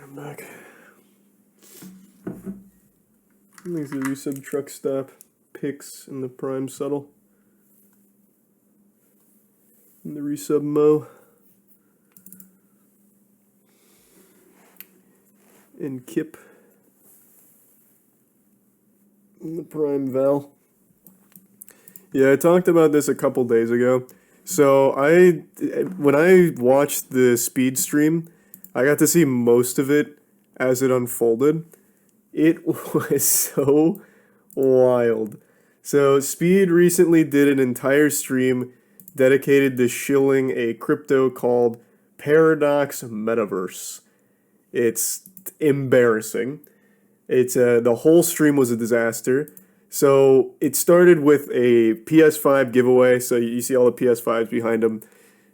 I'm back. There's the resub truck stop, picks, and the prime subtle. And the resub Mo. And Kip. And the prime Val. Yeah, I talked about this a couple days ago. So when I watched the speed stream, I got to see most of it as it unfolded. It was so wild. So Speed recently did an entire stream dedicated to shilling a crypto called Paradox Metaverse. It's embarrassing. It's the whole stream was a disaster. So it started with a PS5 giveaway. So you see all the PS5s behind him,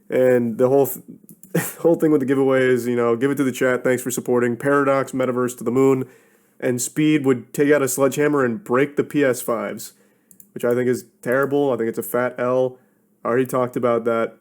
and the whole thing with the giveaway is, give it to the chat. Thanks for supporting Paradox Metaverse to the moon. And Speed would take out a sledgehammer and break the PS5s, which I think is terrible. I think it's a fat L. I already talked about that.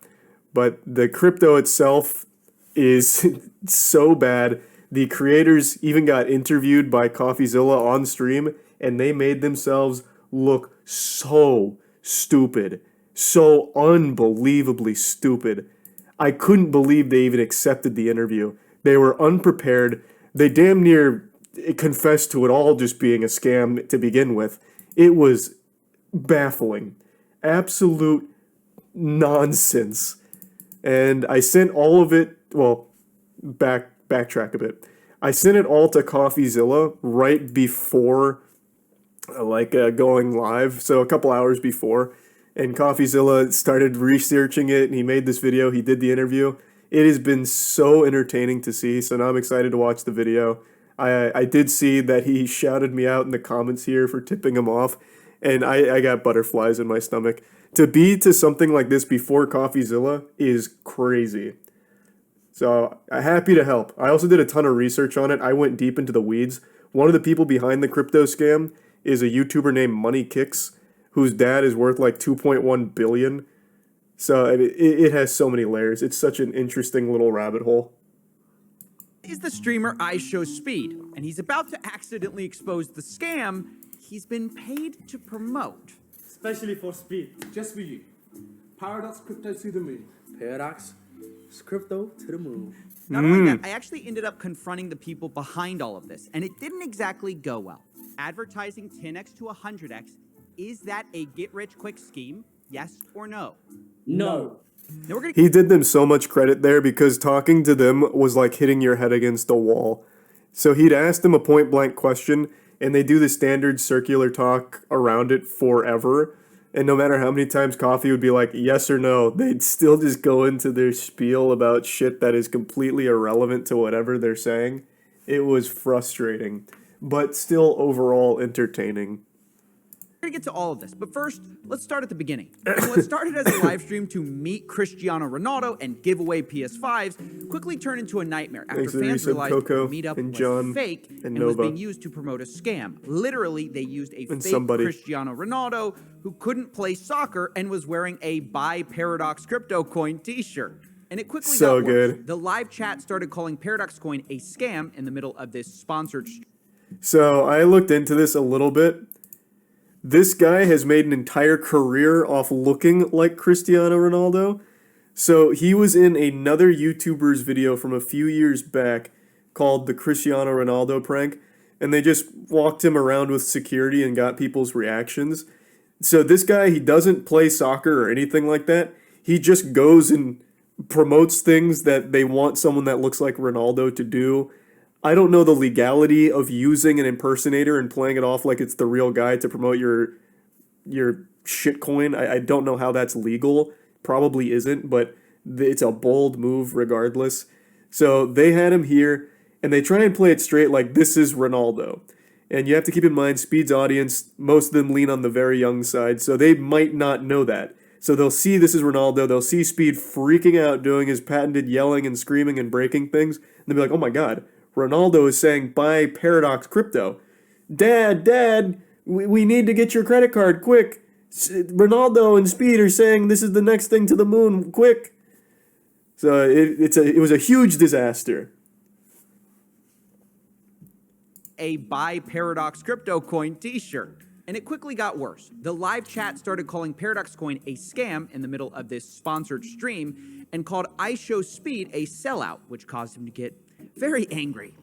But the crypto itself is so bad. The creators even got interviewed by CoffeeZilla on stream, and they made themselves look so stupid. So unbelievably stupid. I couldn't believe they even accepted the interview. They were unprepared. They damn near confessed to it all just being a scam to begin with. It was baffling. Absolute nonsense. And I sent all of it, backtrack a bit. I sent it all to CoffeeZilla right before going live, so a couple hours before. And CoffeeZilla started researching it, and he made this video. He did the interview. It has been so entertaining to see, so now I'm excited to watch the video. I did see that he shouted me out in the comments here for tipping him off, and I got butterflies in my stomach. To be to something like this before CoffeeZilla is crazy. So, happy to help. I also did a ton of research on it. I went deep into the weeds. One of the people behind the crypto scam is a YouTuber named Money Kicks, whose dad is worth like 2.1 billion. So, it has so many layers. It's such an interesting little rabbit hole. Is the streamer iShowSpeed, and he's about to accidentally expose the scam he's been paid to promote. Especially for Speed, just for you. Paradox crypto to the moon. Paradox crypto to the moon. Not only that, I actually ended up confronting the people behind all of this, and it didn't exactly go well. Advertising 10x to 100x, is that a get-rich-quick scheme? Yes or no? No. Now He did them so much credit there because talking to them was like hitting your head against a wall. So he'd ask them a point-blank question, and they do the standard circular talk around it forever. And no matter how many times Coffee would be like, yes or no, they'd still just go into their spiel about shit that is completely irrelevant to whatever they're saying. It was frustrating, but still overall entertaining. We're gonna get to all of this, but first, let's start at the beginning. What started as a live stream to meet Cristiano Ronaldo and give away PS5s quickly turned into a nightmare after fans realized Coco the meetup and was John fake and Nova was being used to promote a scam. Literally, they used a fake Cristiano Ronaldo who couldn't play soccer and was wearing a Buy Paradox Crypto Coin t-shirt. And it quickly got worse. The live chat started calling Paradox Coin a scam in the middle of this sponsored stream. So I looked into this a little bit. This guy has made an entire career off looking like Cristiano Ronaldo. So he was in another YouTuber's video from a few years back called the Cristiano Ronaldo prank, and they just walked him around with security and got people's reactions. So this guy, he doesn't play soccer or anything like that. He just goes and promotes things that they want someone that looks like Ronaldo to do. I don't know the legality of using an impersonator and playing it off like it's the real guy to promote your shitcoin. I don't know how that's legal. Probably isn't, but it's a bold move regardless. So they had him here, and they try and play it straight like this is Ronaldo. And you have to keep in mind, Speed's audience, most of them lean on the very young side, so they might not know that. So they'll see this is Ronaldo, they'll see Speed freaking out, doing his patented yelling and screaming and breaking things, and they'll be like, oh my god, Ronaldo is saying buy Paradox Crypto. Dad, we need to get your credit card, quick. Ronaldo and Speed are saying this is the next thing to the moon, quick. So it was a huge disaster. a Buy Paradox Crypto Coin t-shirt. And it quickly got worse. The live chat started calling Paradox Coin a scam in the middle of this sponsored stream and called IShowSpeed a sellout, which caused him to get very angry.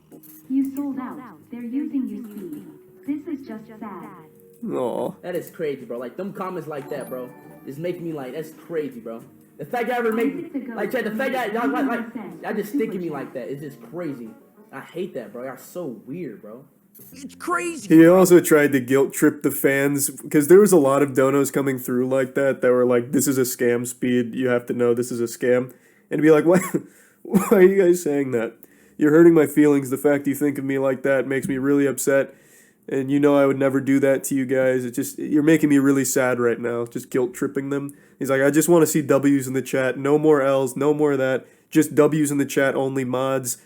You sold out. They're using you, Speed. This is just sad. Aw. That is crazy, bro. Like, them comments like that, bro, is making me like, that's crazy, bro. The fact y'all ever make me, like, the fact that y'all, y'all just sticking me like that is just crazy. I hate that, bro. Y'all so weird, bro. It's crazy. He also tried to guilt trip the fans because there was a lot of donos coming through like that were like, this is a scam, Speed. You have to know this is a scam. And be like, why are you guys saying that? You're hurting my feelings. The fact you think of me like that makes me really upset. And you know I would never do that to you guys. It's just, you're making me really sad right now. Just guilt tripping them. He's like, I just want to see W's in the chat. No more L's. No more of that. Just W's in the chat. Only mods.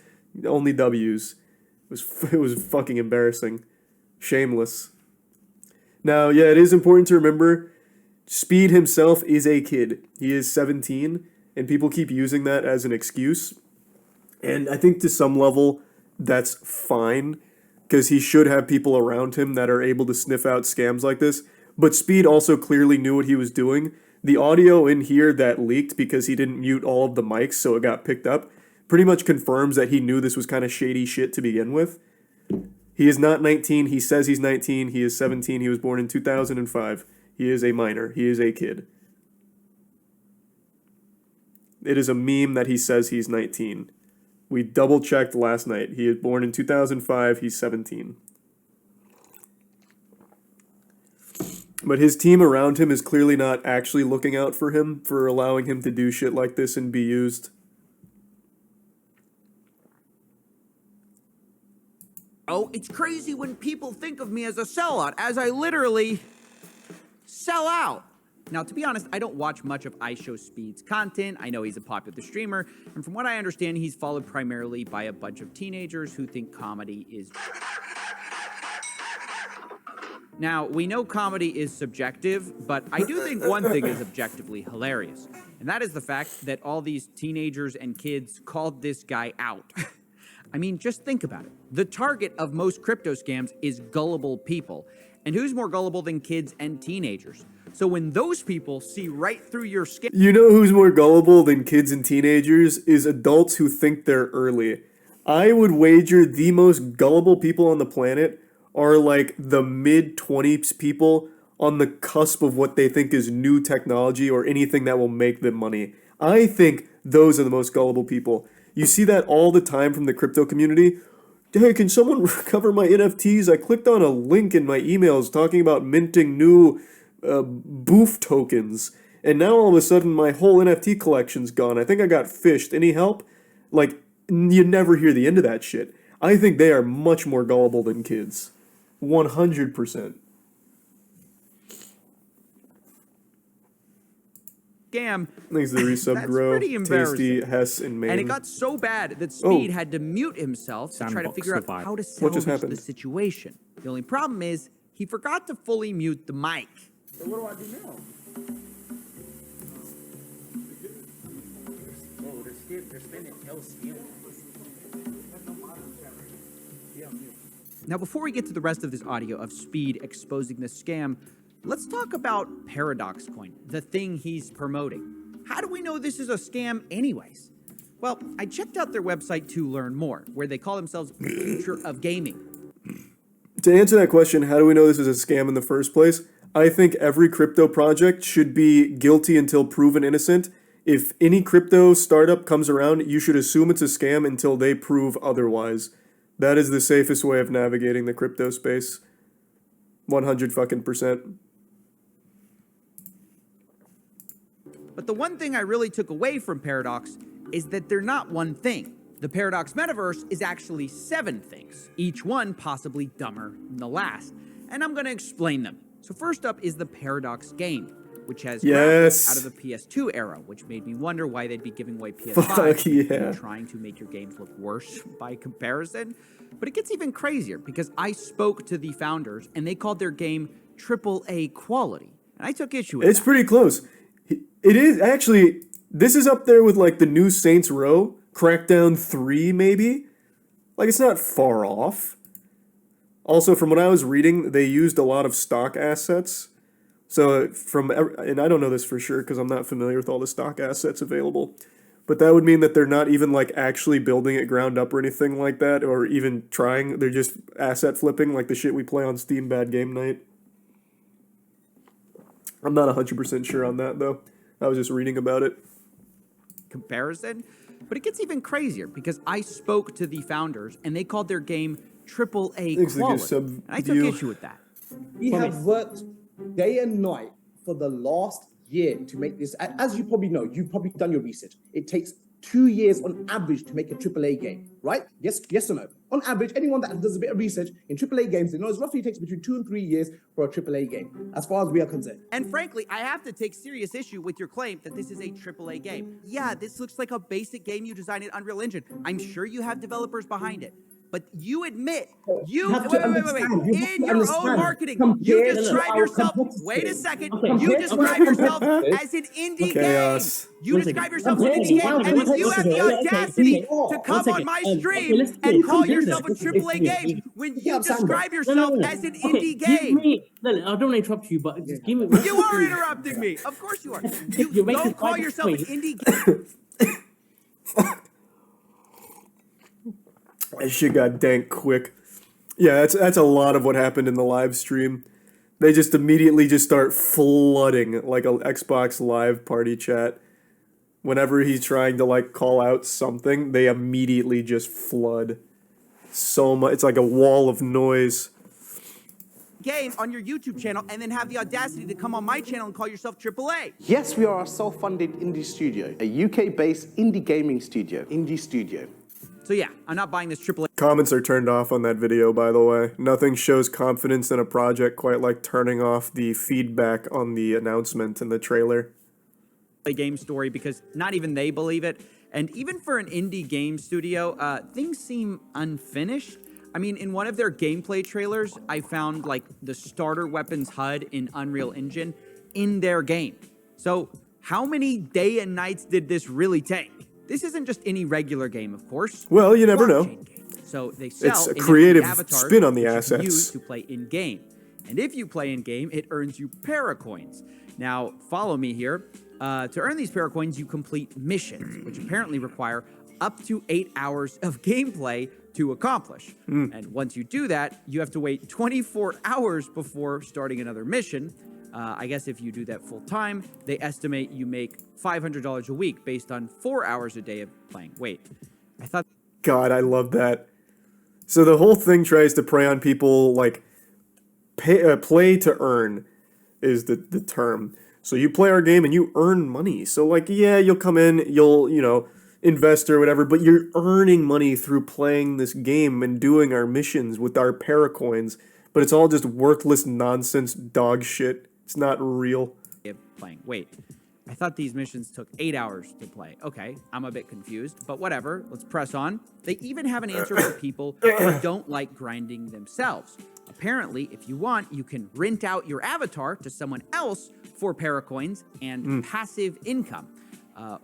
Only W's. It was fucking embarrassing. Shameless. Now, yeah, it is important to remember, Speed himself is a kid. He is 17, and people keep using that as an excuse. And I think to some level, that's fine, because he should have people around him that are able to sniff out scams like this. But Speed also clearly knew what he was doing. The audio in here that leaked because he didn't mute all of the mics so it got picked up pretty much confirms that he knew this was kind of shady shit to begin with. He is not 19. He says he's 19. He is 17. He was born in 2005. He is a minor. He is a kid. It is a meme that he says he's 19. We double-checked last night. He is born in 2005. He's 17. But his team around him is clearly not actually looking out for him, for allowing him to do shit like this and be used. Oh, it's crazy when people think of me as a sellout, as I literally sell out. Now, to be honest, I don't watch much of IShowSpeed's content. I know he's a popular streamer, and from what I understand, he's followed primarily by a bunch of teenagers who think comedy is... Now, we know comedy is subjective, but I do think one thing is objectively hilarious, and that is the fact that all these teenagers and kids called this guy out. I mean, just think about it. The target of most crypto scams is gullible people. And who's more gullible than kids and teenagers? So when those people see right through your scam... You know who's more gullible than kids and teenagers is adults who think they're early. I would wager the most gullible people on the planet are like the mid-20s people on the cusp of what they think is new technology or anything that will make them money. I think those are the most gullible people. You see that all the time from the crypto community. Hey, can someone recover my NFTs? I clicked on a link in my emails talking about minting new boof tokens. And now all of a sudden my whole NFT collection's gone. I think I got fished. Any help? Like, you never hear the end of that shit. I think they are much more gullible than kids. 100%. Scam. Thanks to the resub, Grow, Tasty, Hess, and Maine. And it got so bad that Speed had to mute himself to try to figure out how to salvage the situation. The only problem is he forgot to fully mute the mic. So what do I do now? Oh, they're spinning LCM. Now, before we get to the rest of this audio of Speed exposing the scam, let's talk about Paradox Coin, the thing he's promoting. How do we know this is a scam anyways? Well, I checked out their website to learn more, where they call themselves the future of gaming. To answer that question, how do we know this is a scam in the first place? I think every crypto project should be guilty until proven innocent. If any crypto startup comes around, you should assume it's a scam until they prove otherwise. That is the safest way of navigating the crypto space. 100%. But the one thing I really took away from Paradox is that they're not one thing. The Paradox Metaverse is actually 7 things, each one possibly dumber than the last. And I'm going to explain them. So first up is the Paradox game, which has graphics out of the PS2 era, which made me wonder why they'd be giving away PS5 and trying to make your games look worse by comparison. But it gets even crazier because I spoke to the founders and they called their game AAA quality. And I took issue with It's pretty close. It is actually, this is up there with like the new Saints Row, Crackdown 3 maybe. Like it's not far off. Also, from what I was reading, they used a lot of stock assets. So and I don't know this for sure because I'm not familiar with all the stock assets available. But that would mean that they're not even like actually building it ground up or anything like that, or even trying. They're just asset flipping like the shit we play on Steam Bad Game Night. I'm not 100% sure on that though. I was just reading about it. Comparison, but it gets even crazier because I spoke to the founders and they called their game AAA quality, and I took issue with that. We have worked day and night for the last year to make this. As you probably know, you've probably done your research. It takes 2 years on average to make a AAA game, right? Yes or no? On average, anyone that does a bit of research in AAA games, they know it roughly takes between 2 and 3 years for a AAA game, as far as we are concerned. And frankly, I have to take serious issue with your claim that this is a AAA game. Yeah, this looks like a basic game you designed in Unreal Engine. I'm sure you have developers behind it. But you admit, wait, in your own marketing, you describe yourself, wait a second, you describe yourself as an indie game. You describe yourself as an indie game, and then you have the audacity to come on my stream and call yourself a AAA game when you describe yourself as an indie game. I don't interrupt you, but just give me... You are interrupting me. Of course you are. You don't call yourself an indie game. That shit got dank quick. Yeah, that's a lot of what happened in the live stream. They just immediately just start flooding like a Xbox Live party chat. Whenever he's trying to like call out something, they immediately just flood. So much, it's like a wall of noise. Game on your YouTube channel and then have the audacity to come on my channel and call yourself AAA. Yes, we are a self-funded indie studio, a UK-based indie gaming studio, indie studio. So yeah, I'm not buying this AAA. Comments are turned off on that video, by the way. Nothing shows confidence in a project quite like turning off the feedback on the announcement in the trailer. Game story because not even they believe it. And even for an indie game studio, things seem unfinished. I mean, in one of their gameplay trailers, I found like the starter weapons HUD in Unreal Engine in their game. So how many day and nights did this really take? This isn't just any regular game, of course. Well, you never know. Game. So they sell it's a creative avatars spin on the that you assets. can use to play in game. And if you play in game, it earns you paracoins. Now, follow me here. To earn these paracoins, you complete missions, which apparently require up to 8 hours of gameplay to accomplish. And once you do that, you have to wait 24 hours before starting another mission. I guess if you do that full time, they estimate you make $500 a week based on 4 hours a day of playing. Wait, I thought... God, I love that. So the whole thing tries to prey on people, like, play to earn is the term. So you play our game and you earn money. So, like, yeah, you'll come in, you'll, invest or whatever, but you're earning money through playing this game and doing our missions with our paracoins. But it's all just worthless nonsense dog shit. It's not real. Playing. Wait, I thought these missions took 8 hours to play. Okay, I'm a bit confused, but whatever. Let's press on. They even have an answer for people who don't like grinding themselves. Apparently, if you want, you can rent out your avatar to someone else for paracoins and passive income.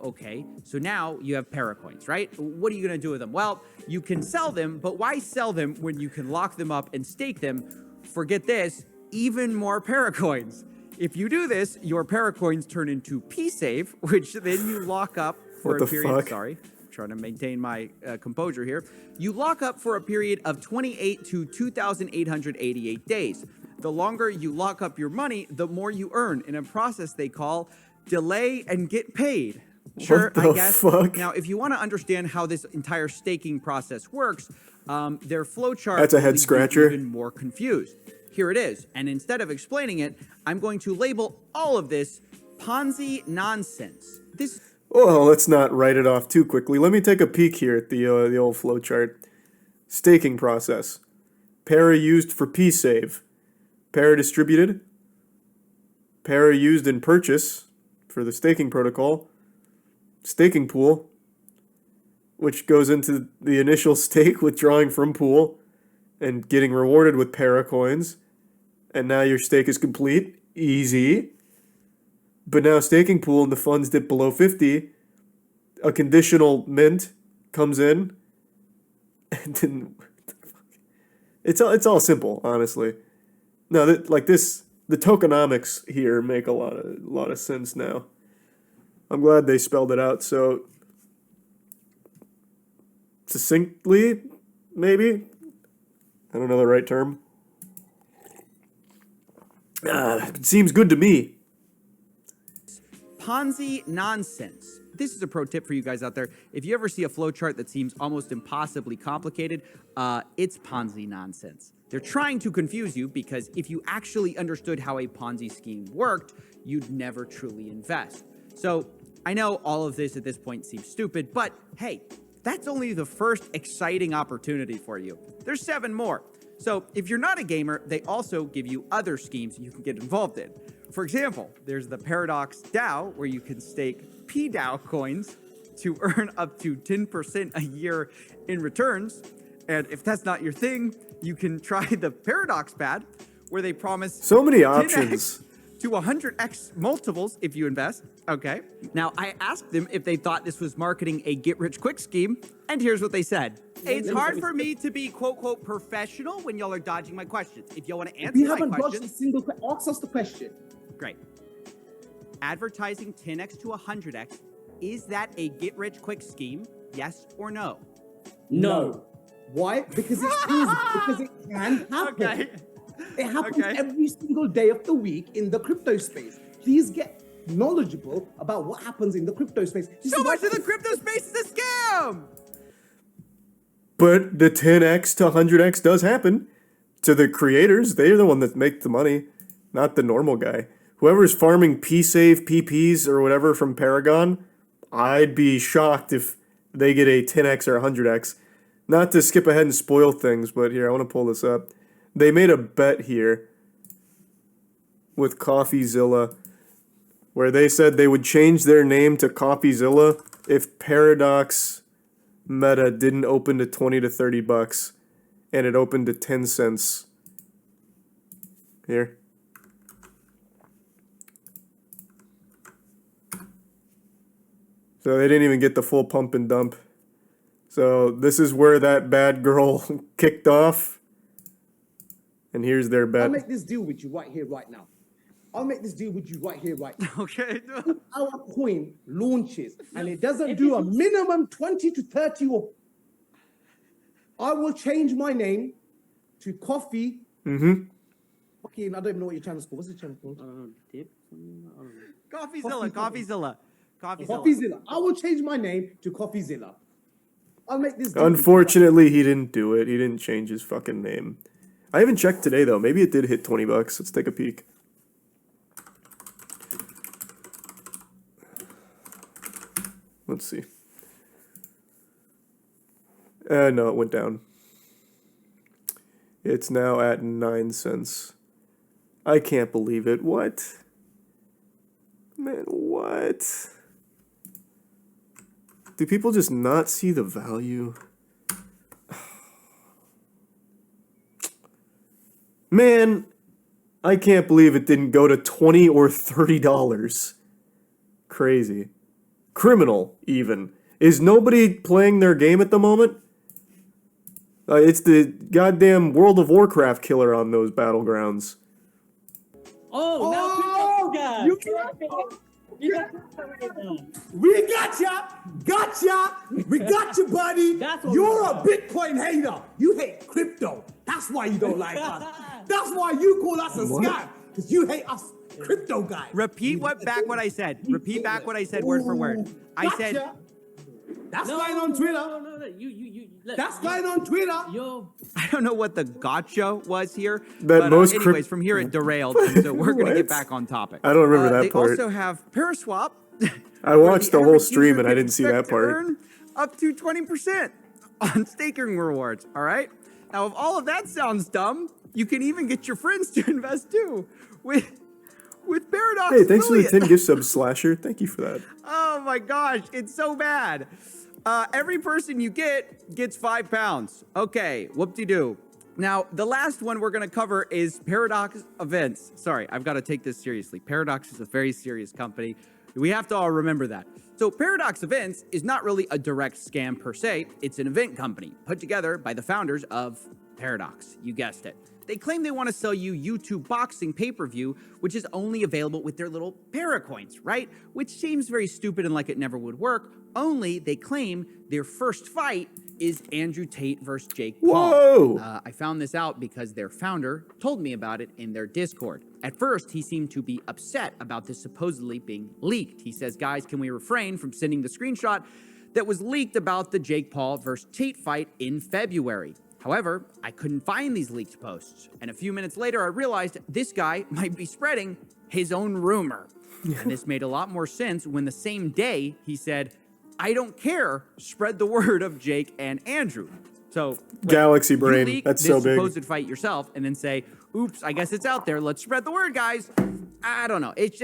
Okay, so now you have paracoins, right? What are you going to do with them? Well, you can sell them, but why sell them when you can lock them up and stake them? Forget this, even more paracoins. If you do this, your paracoins turn into P-Save, which then you lock up for a period. Fuck? Sorry, I'm trying to maintain my composure here. You lock up for a period of 28 to 2,888 days. The longer you lock up your money, the more you earn in a process they call delay and get paid. Sure, What the I guess. fuck? Now, if you want to understand how this entire staking process works, their flowchart That's a head will leave you scratcher. even more confused. Here it is. And instead of explaining it, I'm going to label all of this Ponzi nonsense. This... Well, let's not write it off too quickly. Let me take a peek here at the old flowchart. Staking process. Para used for P-Save. Para distributed. Para used in purchase for the staking protocol. Staking pool, which goes into the initial stake withdrawing from pool and getting rewarded with paracoins. And now your stake is complete. Easy. But now staking pool and the funds dip below 50. A conditional mint comes in. And then... It's all simple, honestly. No, like this, the tokenomics here make a lot of sense now. I'm glad they spelled it out so succinctly, maybe. I don't know the right term. It seems good to me. Ponzi nonsense. This is a pro tip for you guys out there. If you ever see a flowchart that seems almost impossibly complicated, it's Ponzi nonsense. They're trying to confuse you because if you actually understood how a Ponzi scheme worked, you'd never truly invest. So I know all of this at this point seems stupid, but hey, that's only the first exciting opportunity for you. There's 7 more. So if you're not a gamer, they also give you other schemes you can get involved in. For example, there's the Paradox DAO, where you can stake PDAO coins to earn up to 10% a year in returns. And if that's not your thing, you can try the Paradox Pad, where they promise so many options to 100x multiples if you invest. Okay. Now, I asked them if they thought this was marketing a get-rich-quick scheme, and here's what they said. It's hard for me to be quote-quote professional when y'all are dodging my questions. If y'all want to answer my questions... We haven't dodged a single question. Ask us the question. Great. Advertising 10x to 100x, is that a get-rich-quick scheme? Yes or no? No. Why? Because it's easy. Because it can happen. Okay. It happens every single day of the week in the crypto space. Please get knowledgeable about what happens in the crypto space. So much of the crypto space is a scam! But the 10x to 100x does happen to the creators. They're the one that make the money, not the normal guy. Whoever's farming P-Save, PPs, or whatever from Paragon, I'd be shocked if they get a 10x or 100x. Not to skip ahead and spoil things, but here, I want to pull this up. They made a bet here with CoffeeZilla where they said they would change their name to CoffeeZilla if Paradox Meta didn't open to 20 to 30 bucks and it opened to 10 cents. Here. So they didn't even get the full pump and dump. So this is where that bad girl kicked off. And here's their bet. I'll make this deal with you right here, right now. I'll make this deal with you right here, right now. Okay. If our coin launches and it doesn't do a minimum 20 to 30 or... I will change my name to Coffee. Mm-hmm. Okay, I don't even know what your channel's called. What's the channel called? CoffeeZilla. CoffeeZilla. I will change my name to CoffeeZilla. I'll make this deal. Unfortunately, he didn't do it. He didn't change his fucking name. I haven't checked today, though. Maybe it did hit 20 bucks. Let's take a peek. Let's see. No, it went down. It's now at 9 cents. I can't believe it. What? Man, what? Do people just not see the value? Man, I can't believe it didn't go to $20 or $30. Crazy. Criminal, even. Is nobody playing their game at the moment? It's the goddamn World of Warcraft killer on those battlegrounds. Oh, now you we gotcha! Gotcha! We got you, buddy! You're a Bitcoin hater! You hate crypto! That's why you don't like us! That's why you call us a scam! Because you hate us crypto guys! Repeat back what I said. Repeat back what I said word for word. I said... That's going on Twitter. No. That's going on Twitter. I don't know what the gotcha was here. But but anyways, from here it derailed, so we're going to get back on topic. I don't remember that part. They also have Paraswap. I watched the whole stream and I didn't see that part. Earn up to 20% on staking rewards, all right? Now, if all of that sounds dumb, you can even get your friends to invest too with Paradox. Hey, thanks for the 10 gift subs, Slasher. Thank you for that. Oh my gosh, it's so bad. Every person you get gets £5. Okay, whoop-de-doo. Now, the last one we're going to cover is Paradox Events. Sorry, I've got to take this seriously. Paradox is a very serious company. We have to all remember that. So Paradox Events is not really a direct scam per se. It's an event company put together by the founders of Paradox, you guessed it. They claim they want to sell you YouTube boxing pay-per-view, which is only available with their little Paracoins, right? Which seems very stupid and like it never would work, only they claim their first fight is Andrew Tate versus Jake Paul. Whoa! I found this out because their founder told me about it in their Discord. At first, he seemed to be upset about this supposedly being leaked. He says, guys, can we refrain from sending the screenshot that was leaked about the Jake Paul versus Tate fight in February? However, I couldn't find these leaked posts. And a few minutes later, I realized this guy might be spreading his own rumor. And this made a lot more sense when the same day he said, I don't care, spread the word of Jake and Andrew. So, wait, Galaxy brain, you leak that's this so big. supposed fight yourself and then say, oops, I guess it's out there. Let's spread the word, guys. I don't know. It's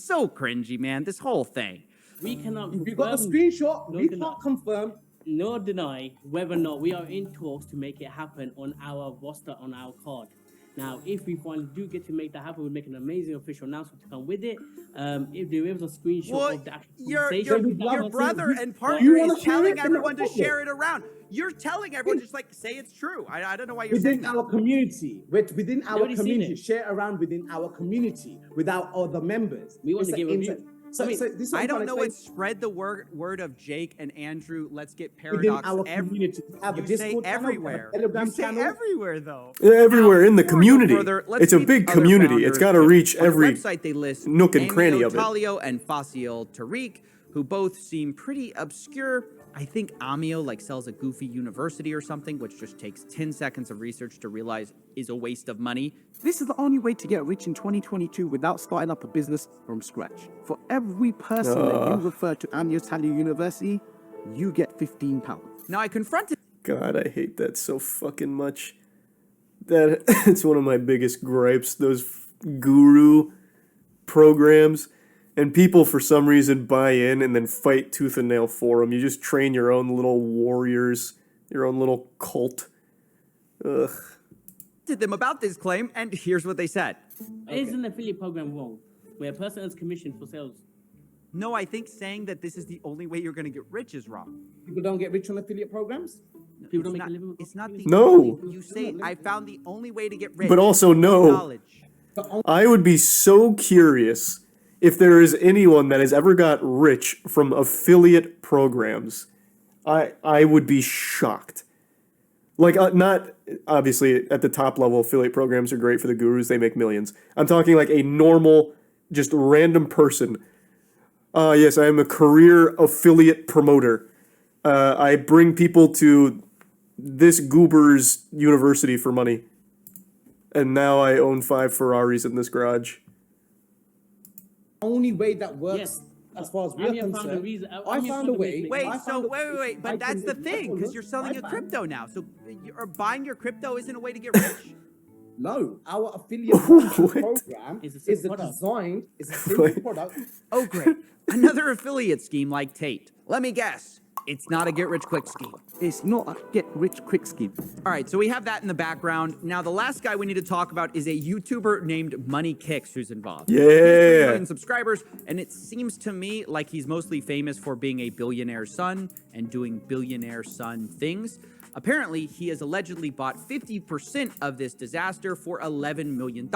so cringy, man, this whole thing. We cannot. If you got the confirm screenshot, No, we deny. can't confirm. nor deny whether or not we are in talks to make it happen on our roster, on our card. Now, if we finally do get to make that happen, we'll make an amazing official announcement to come with it. If there is a screenshot of the actual conversation, your brother and partner You wanna is share telling it? Then everyone to no problem. share it around. You're telling everyone just like say it's true. I don't know why you're saying Within that. our community, within our already seen community, it. share around within our community with our other members. We want It's to give the a view. inter- So, I mean, so this is what I I'm don't trying know to what say. spread the word of Jake and Andrew. Let's get Within Paradox our every. community. We have a You say Discord channel, we have a everywhere. Telegram You say channel. everywhere though. Everywhere in the Before we go community. further, let's It's a meet big other community. founders. It's got to reach On every the website they list nook and cranny Amio of it. Talio and Faciel Tariq, who both seem pretty obscure. I think Amio like sells a goofy university or something, which just takes 10 seconds of research to realize is a waste of money. This is the only way to get rich in 2022 without starting up a business from scratch. For every person that you refer to MoistCr1tikal University, you get £15. Now I confronted God, I hate that so fucking much. That it's one of my biggest gripes. Those guru programs, and people for some reason buy in and then fight tooth and nail for them. You just train your own little warriors, your own little cult. Ugh. them about this claim, and here's what they said. Is an affiliate program wrong, where a person earns commission for sales? No, I think saying that this is the only way you're going to get rich is wrong. People don't get rich on affiliate programs. People don't It's make not, a living. it's not the No. only, you say I found the only way to get rich. But also no. Knowledge. I would be so curious if there is anyone that has ever got rich from affiliate programs. I would be shocked. Like, not obviously at the top level, affiliate programs are great for the gurus, they make millions. I'm talking like a normal, just random person. Yes, I am a career affiliate promoter. I bring people to this goober's university for money. And now I own 5 Ferraris in this garage. Only way that works, Yes. as far as we are Amir found a concerned. reason- I Amir found found a a way. reason. Wait, I so found a- wait, I but that's the can- thing, because you're selling your I found- crypto now. So buying your crypto isn't a way to get rich. No, our affiliate program It's a is simple product. designed. It's a simple product. Oh, great. Another affiliate scheme like Tate. Let me guess. It's not a get-rich-quick scheme. It's not a get-rich-quick scheme. All right, so we have that in the background. Now, the last guy we need to talk about is a YouTuber named Money Kicks who's involved. He has 3 Yeah. million subscribers, and it seems to me like he's mostly famous for being a billionaire son and doing billionaire son things. Apparently, he has allegedly bought 50% of this disaster for $11 million.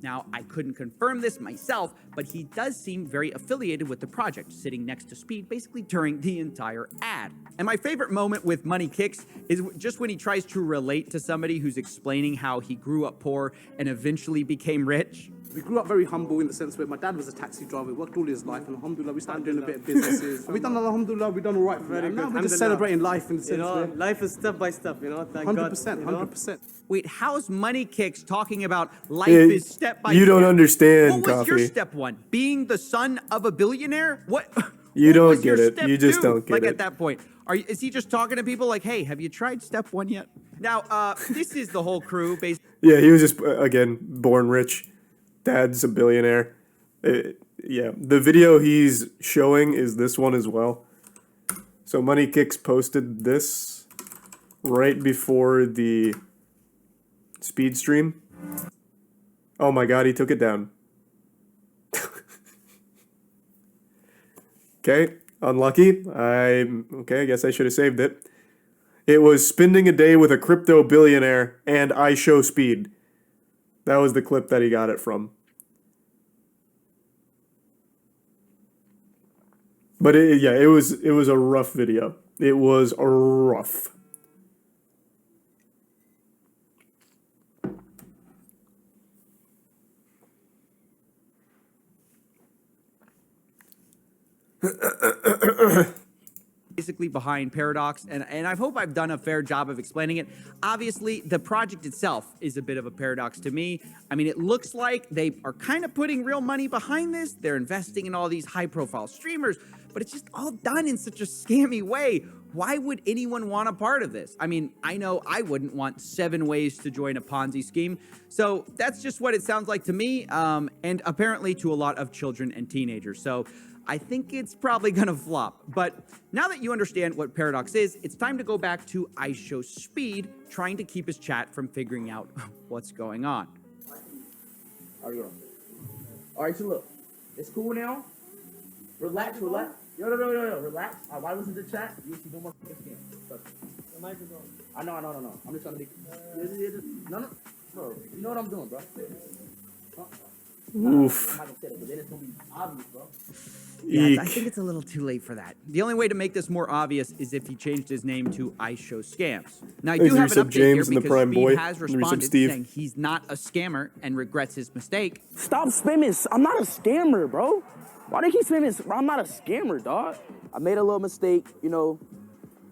Now, I couldn't confirm this myself, but he does seem very affiliated with the project, sitting next to Speed basically during the entire ad. And my favorite moment with Money Kicks is just when he tries to relate to somebody who's explaining how he grew up poor and eventually became rich. We grew up very humble in the sense where my dad was a taxi driver, worked all his life, and alhamdulillah, we started doing a bit of businesses. We done alhamdulillah, we done all right. Very Now good. we're just Alhamdulillah. celebrating life in the You sense know, where life is step by step, you know, thank God. 100%, you know. 100%. Wait, how's Money Kicks talking about life Yeah, is step by step? you don't understand, What was your Coffee. step one? Being the son of a billionaire? What? You what don't was your get it. step You just 2? don't get like it. at that point, is he just talking to people like, "Hey, have you tried step 1 yet?" Now, this is the whole crew. Yeah, he was just, again, born rich. Dad's a billionaire. Yeah, the video he's showing is this one as well. So Money Kicks posted this right before the speed stream. Oh my god, he took it down. Okay, unlucky. Okay, I guess I should have saved it. It was spending a day with a crypto billionaire and I show speed. That was the clip that he got it from. But it was a rough video. It was rough. Basically behind Paradox, and I hope I've done a fair job of explaining it. Obviously, the project itself is a bit of a paradox to me. I mean, it looks like they are kind of putting real money behind this. They're investing in all these high-profile streamers, but it's just all done in such a scammy way. Why would anyone want a part of this? I mean, I know I wouldn't want 7 ways to join a Ponzi scheme. So that's just what it sounds like to me, and apparently to a lot of children and teenagers. So I think it's probably gonna flop. But now that you understand what Paradox is, it's time to go back to iShowSpeed, trying to keep his chat from figuring out what's going on. All right, so look, it's cool now. Relax. Yo, relax. Why listen to the chat? You see no more scams. I know. I'm just trying to make. No, bro. You know what I'm doing, bro. Oof. I'm not gonna say it, but then it's gonna be obvious, bro. Yeah, I think it's a little too late for that. The only way to make this more obvious is if he changed his name to iShowScams. Now, I do have an update here because Speed has responded saying he's not a scammer and regrets his mistake. Stop spamming. I'm not a scammer, bro. Why do you keep spamming? I'm not a scammer, dog. I made a little mistake, you know,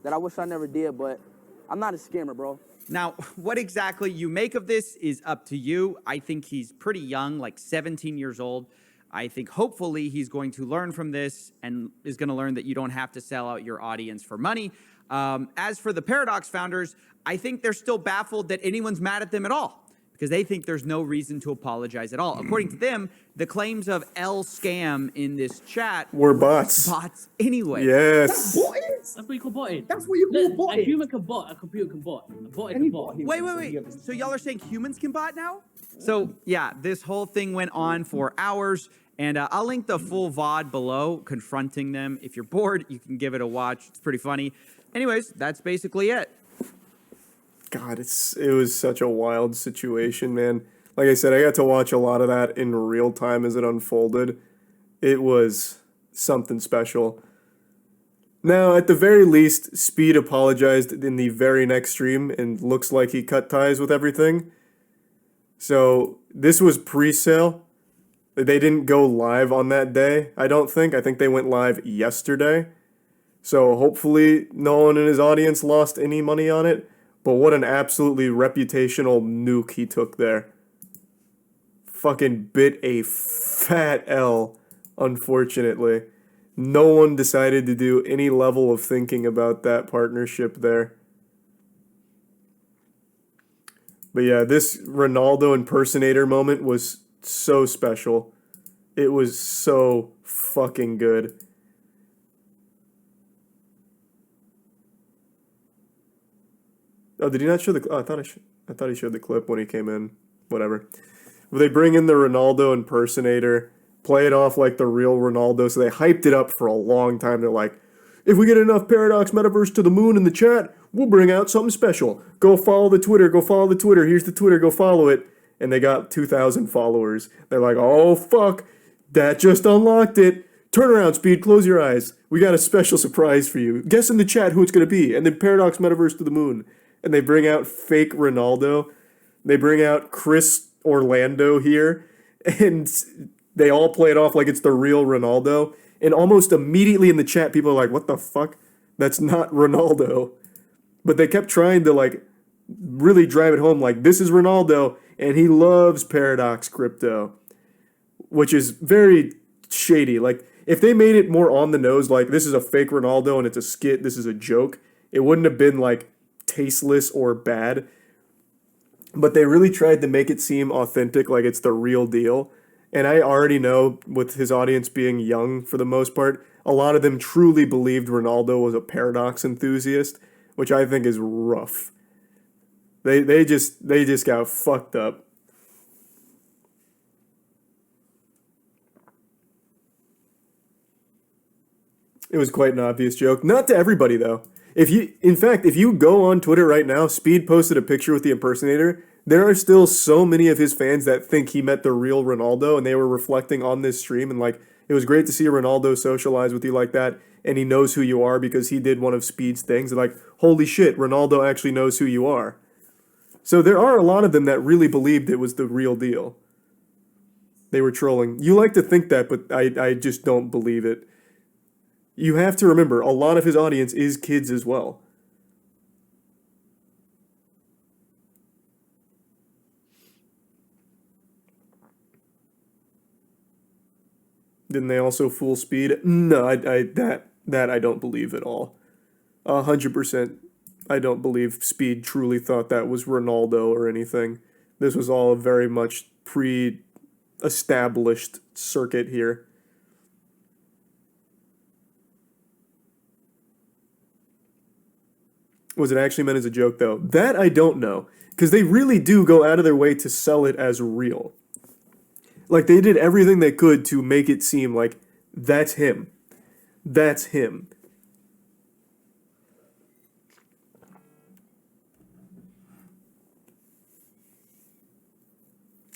that I wish I never did, but I'm not a scammer, bro. Now, what exactly you make of this is up to you. I think he's pretty young, like 17 years old. I think hopefully he's going to learn from this and is going to learn that you don't have to sell out your audience for money. As for the Paradox founders, I think they're still baffled that anyone's mad at them at all because they think there's no reason to apologize at all. According to them, the claims of L scam in this chat were bots. Bots anyway. Yes. That's what you call botting. That's what you call botting. A human can bot, a computer can bot. A bot can bot. Wait. So y'all are saying humans can bot now? So yeah, this whole thing went on for hours. And I'll link the full VOD below, confronting them. If you're bored, you can give it a watch. It's pretty funny. Anyways, that's basically it. God, it was such a wild situation, man. Like I said, I got to watch a lot of that in real time as it unfolded. It was something special. Now, at the very least, Speed apologized in the very next stream and looks like he cut ties with everything. So, this was pre-sale. They didn't go live on that day, I don't think. I think they went live yesterday. So hopefully no one in his audience lost any money on it. But what an absolutely reputational nuke he took there. Fucking bit a fat L, unfortunately. No one decided to do any level of thinking about that partnership there. But yeah, this Ronaldo impersonator moment was so special. It was so fucking good. Oh, did he not show the? Oh, I thought he showed the clip when he came in. Whatever. Well, they bring in the Ronaldo impersonator, play it off like the real Ronaldo. So they hyped it up for a long time. They're like, if we get enough Paradox Metaverse to the moon in the chat, we'll bring out something special. Go follow the Twitter. Go follow the Twitter. Here's the Twitter. Go follow it. And they got 2,000 followers. They're like, oh, fuck, that just unlocked it. Turn around, Speed, close your eyes. We got a special surprise for you. Guess in the chat who it's going to be. And then Paradox Metaverse to the moon. And they bring out fake Ronaldo. They bring out Chris Orlando here. And they all play it off like it's the real Ronaldo. And almost immediately in the chat, people are like, what the fuck? That's not Ronaldo. But they kept trying to, like, really drive it home like, this is Ronaldo. And he loves Paradox Crypto, which is very shady. Like, if they made it more on the nose, like, this is a fake Ronaldo and it's a skit, this is a joke, it wouldn't have been, like, tasteless or bad. But they really tried to make it seem authentic, like it's the real deal. And I already know, with his audience being young for the most part, a lot of them truly believed Ronaldo was a Paradox enthusiast, which I think is rough. They just got fucked up. It was quite an obvious joke. Not to everybody, though. In fact, if you go on Twitter right now, Speed posted a picture with the impersonator. There are still so many of his fans that think he met the real Ronaldo, and they were reflecting on this stream, and like, it was great to see Ronaldo socialize with you like that, and he knows who you are because he did one of Speed's things, and like, holy shit, Ronaldo actually knows who you are. So there are a lot of them that really believed it was the real deal. They were trolling. You like to think that, but I just don't believe it. You have to remember, a lot of his audience is kids as well. Didn't they also fool Speed? No, that I don't believe at all. 100%. I don't believe Speed truly thought that was Ronaldo or anything. This was all a very much pre-established circuit here. Was it actually meant as a joke, though? That I don't know. Because they really do go out of their way to sell it as real. Like, they did everything they could to make it seem like, that's him. That's him.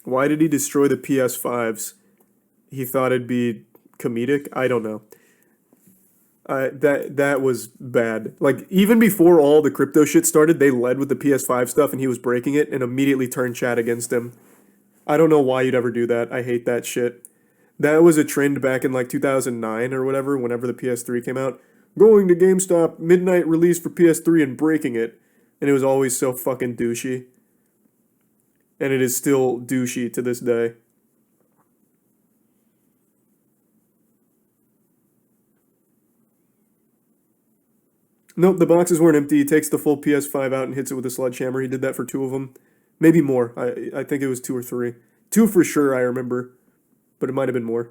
Why did he destroy the PS5s? He thought it'd be comedic? I don't know. That was bad. Like, even before all the crypto shit started, they led with the PS5 stuff and he was breaking it and immediately turned chat against him. I don't know why you'd ever do that. I hate that shit. That was a trend back in like 2009 or whatever, whenever the PS3 came out. Going to GameStop, midnight release for PS3 and breaking it. And it was always so fucking douchey. And it is still douchey to this day. Nope, the boxes weren't empty. He takes the full PS5 out and hits it with a sledgehammer. He did that for 2 of them. Maybe more. I think it was 2 or 3. 2 for sure, I remember. But it might have been more.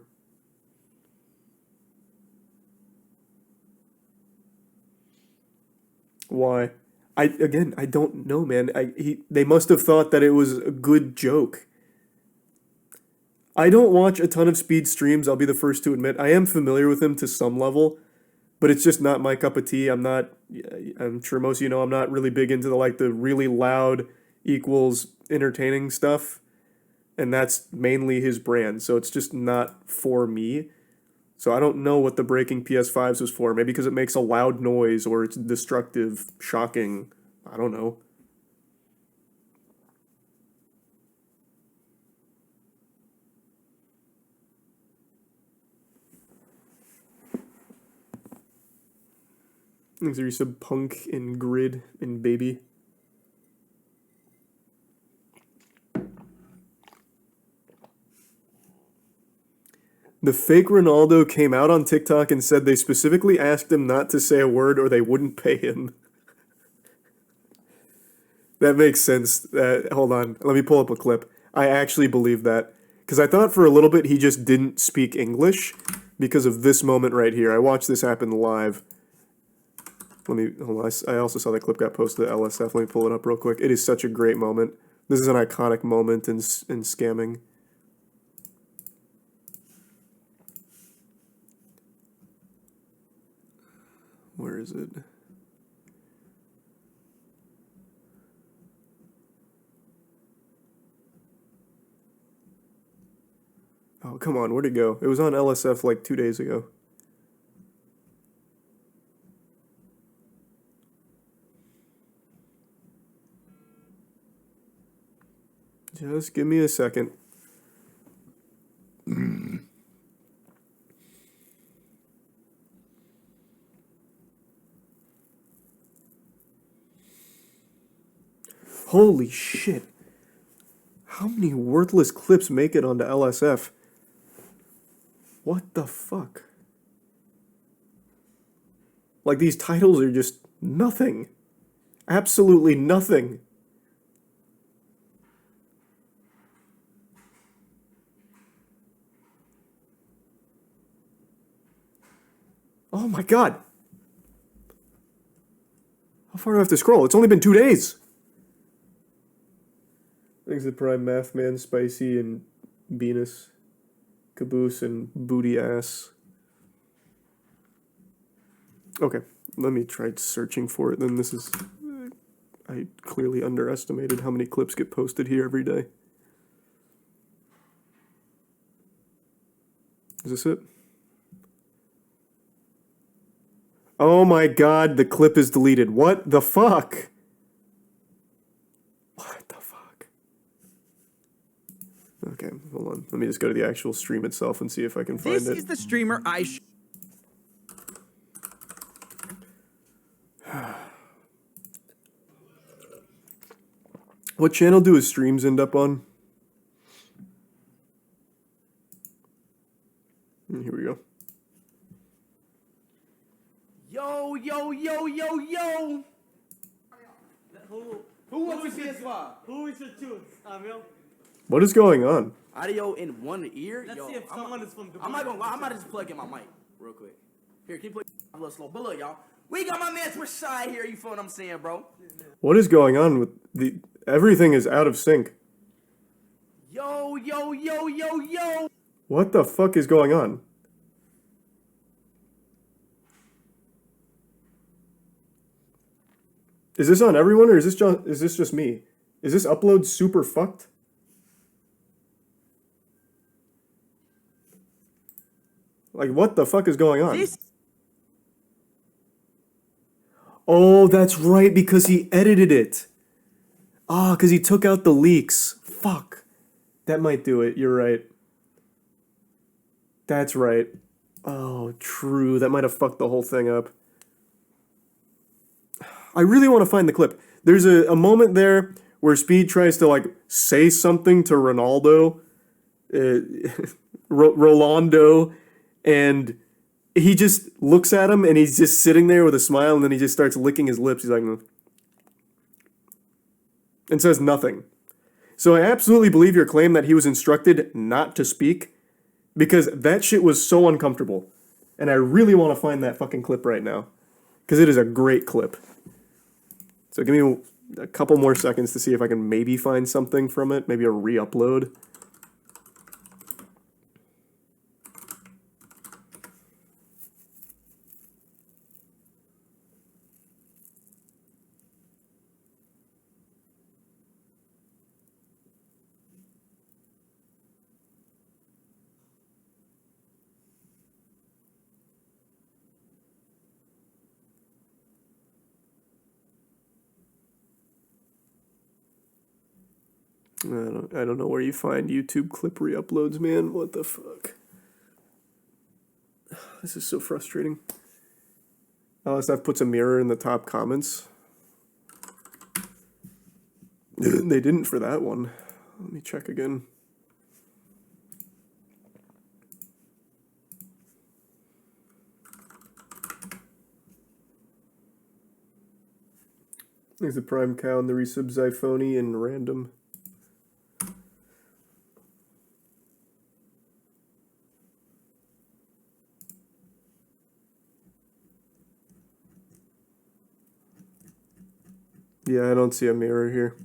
Why? I don't know, man. They must have thought that it was a good joke. I don't watch a ton of Speed streams, I'll be the first to admit. I am familiar with him to some level, but it's just not my cup of tea. I'm sure most of you know I'm not really big into the really loud equals entertaining stuff. And that's mainly his brand, so it's just not for me. So I don't know what the breaking PS5s was for. Maybe because it makes a loud noise or it's destructive, shocking. I don't know. Thanks for you sub Punk and Grid and Baby. The fake Ronaldo came out on TikTok and said they specifically asked him not to say a word or they wouldn't pay him. That makes sense. Hold on. Let me pull up a clip. I actually believe that. Because I thought for a little bit he just didn't speak English because of this moment right here. I watched this happen live. Hold on. I also saw that clip got posted to LSF. Let me pull it up real quick. It is such a great moment. This is an iconic moment in scamming. Where is it? Oh, come on, where'd it go? It was on LSF like 2 days ago. Just give me a second. Holy shit. How many worthless clips make it onto LSF? What the fuck? Like, these titles are just nothing. Absolutely nothing. Oh my god. How far do I have to scroll? It's only been 2 days. Thanks to Prime Math Man, Spicy, and Venus, Caboose, and Booty Ass. Okay, let me try searching for it. Then this is, I clearly underestimated how many clips get posted here every day. Is this it? Oh my god, the clip is deleted. What the fuck? What the fuck? Okay, hold on. Let me just go to the actual stream itself and see if I can find it. This is the streamer I What channel do his streams end up on? Here we go. Yo, yo, yo, yo, yo. Who wants to PS5? Who is the choose, Amil? What is going on? Audio in one ear. Let's Yo, see if someone is from Dubai. I'm not gonna lie. I'm about to just plug in my mic real quick. Here, can you play a little slow? But look, y'all. We got my man Twitch side here. You feel what I'm saying, bro? What is going on with the... Everything is out of sync. Yo, yo, yo, yo, yo. What the fuck is going on? Is this on everyone or is this just me? Is this upload super fucked? Like, what the fuck is going on? Oh, that's right, because he edited it. Ah, because he took out the leaks. Fuck. That might do it. You're right. That's right. Oh, true. That might have fucked the whole thing up. I really want to find the clip. There's a moment there where Speed tries to, like, say something to Ronaldo. Rolando. And he just looks at him and he's just sitting there with a smile and then he just starts licking his lips. He's like... and says nothing. So I absolutely believe your claim that he was instructed not to speak, because that shit was so uncomfortable. And I really want to find that fucking clip right now, because it is a great clip. So give me a couple more seconds to see if I can maybe find something from it, maybe a re-upload. I don't know where you find YouTube clip re-uploads, man. What the fuck? This is so frustrating. Unless I've put a mirror in the top comments. They didn't for that one. Let me check again. There's the Prime Cow and the resub Zyphony and random. Yeah, I don't see a mirror here.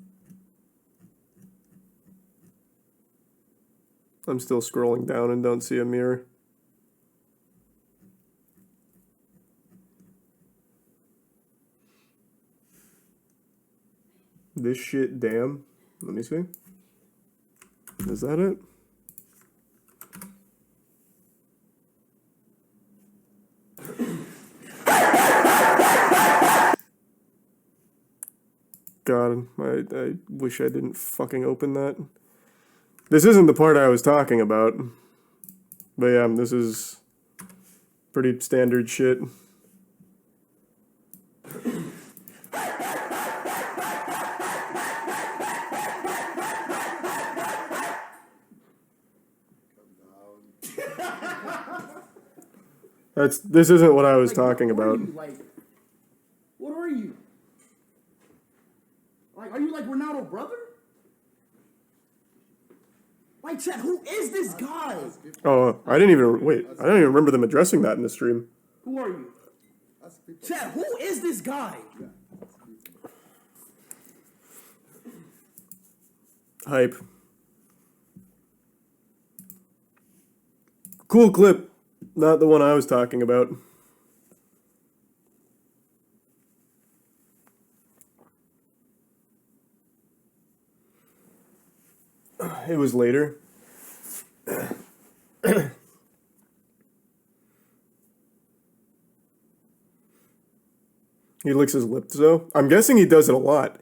I'm still scrolling down and don't see a mirror. This shit, damn. Let me see. Is that it? God, I wish I didn't fucking open that. This isn't the part I was talking about. But yeah, this is pretty standard shit. This isn't what I was talking about. What are you? Like, are you like Ronaldo, brother? Like, chat, who is this guy? Oh, I didn't even remember them addressing that in the stream. Who are you? Chat, who is this guy? Hype. Cool clip. Not the one I was talking about. It was later. He licks his lips, though. I'm guessing he does it a lot.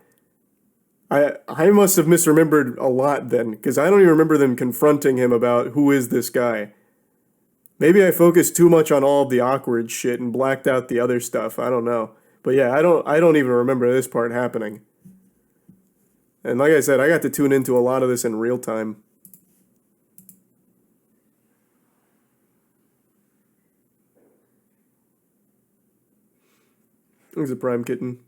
I must have misremembered a lot then, because I don't even remember them confronting him about who is this guy. Maybe I focused too much on all of the awkward shit and blacked out the other stuff. I don't know. But yeah, I don't even remember this part happening. And like I said, I got to tune into a lot of this in real time. There's a prime kitten.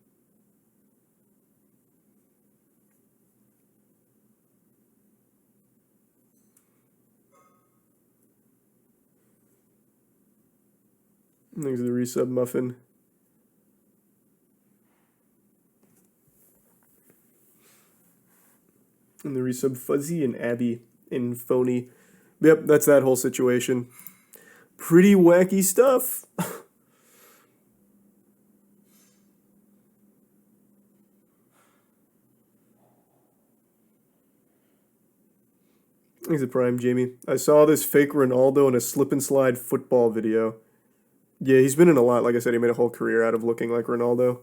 There's the resub muffin. And the resub Fuzzy and Abby and Phony. Yep, that's that whole situation. Pretty wacky stuff. He's a prime, Jamie. I saw this fake Ronaldo in a slip and slide football video. Yeah, he's been in a lot. Like I said, he made a whole career out of looking like Ronaldo.